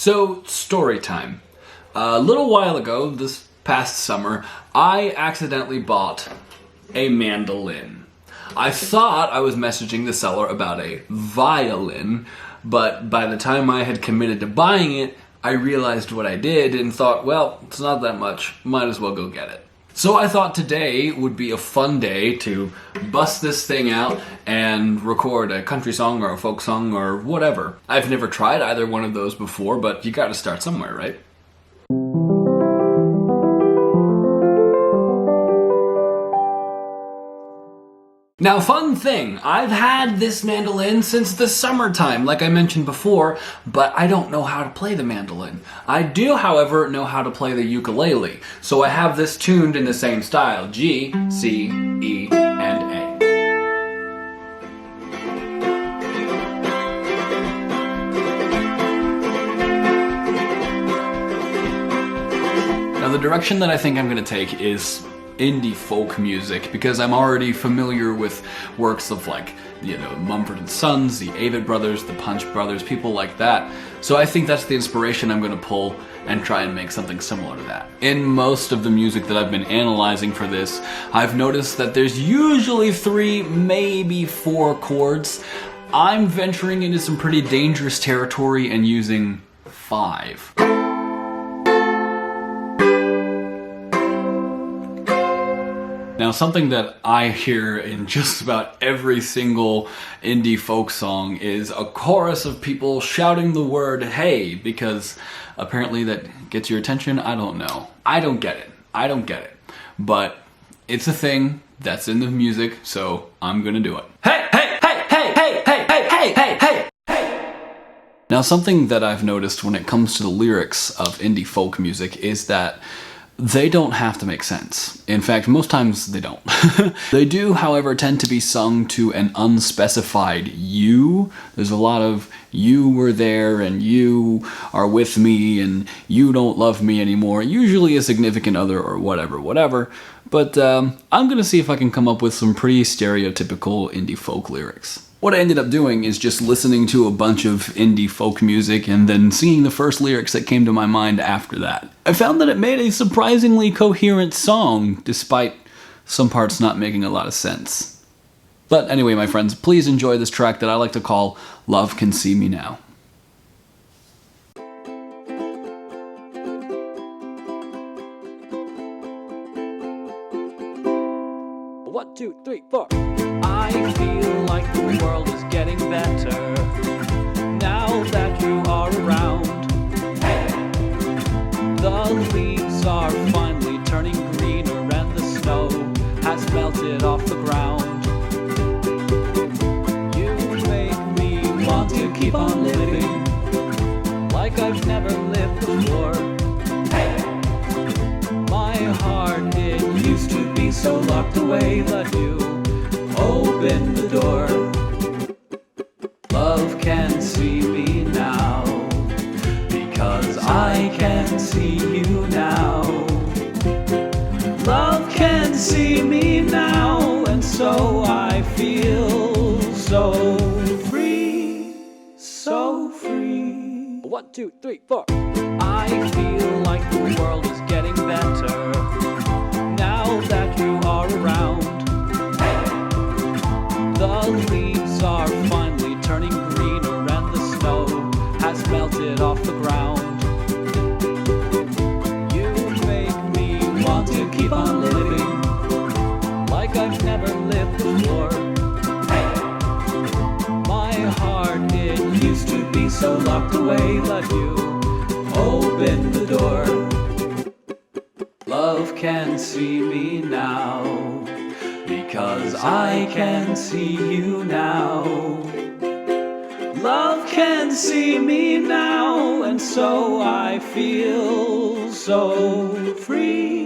So, story time. A little while ago, this past summer, I accidentally bought a mandolin. I thought I was messaging the seller about a violin, but by the time I had committed to buying it, I realized what I did and thought, well, it's not that much, might as well go get it. So I thought today would be a fun day to bust this thing out and record a country song or a folk song or whatever. I've never tried either one of those before, but you gotta start somewhere, right? Now, fun thing, I've had this mandolin since the summertime, like I mentioned before, but I don't know how to play the mandolin. I do, however, know how to play the ukulele, so I have this tuned in the same style, G, C, E, and A. Now, the direction that I think I'm going to take is indie folk music, because I'm already familiar with works of like, Mumford & Sons, the Avett Brothers, the Punch Brothers, people like that. So I think that's the inspiration I'm going to pull and try and make something similar to that. In most of the music that I've been analyzing for this, I've noticed that there's usually 3, maybe 4 chords. I'm venturing into some pretty dangerous territory and using 5. Now, something that I hear in just about every single indie folk song is a chorus of people shouting the word "hey," because apparently that gets your attention. I don't know. I don't get it. But it's a thing that's in the music, so I'm gonna do it. Hey, hey, hey, hey, hey, hey, hey, hey, hey, hey, hey! Now, something that I've noticed when it comes to the lyrics of indie folk music is that they don't have to make sense. In fact, most times they don't. They do, however, tend to be sung to an unspecified you. There's a lot of "you were there" and "you are with me" and "you don't love me anymore," usually a significant other or whatever. But I'm gonna see if I can come up with some pretty stereotypical indie folk lyrics. What I ended up doing is just listening to a bunch of indie folk music and then singing the first lyrics that came to my mind after that. I found that it made a surprisingly coherent song, despite some parts not making a lot of sense. But anyway, my friends, please enjoy this track that I like to call "Love Can See Me Now." 1, 2, 3, 4. I feel like the world is getting better now that you are around. Hey! The leaves are finally turning greener and the snow has melted off the ground. You make me want to keep on living like I've never lived before. Hey! My heart, it used to be so locked away, but you open the door. Love can see me now, because I can see you now. Love can see me now, and so I feel so free, so free. 1, 2, 3, 4. I feel like the world is getting better now that you are around. The leaves are finally turning greener and the snow has melted off the ground. You make me want to keep on living like I've never lived before. Hey! My heart, it used to be so locked away, but you open the door. Love can see me now, because I can see you now. Love can see me now, and so I feel so free.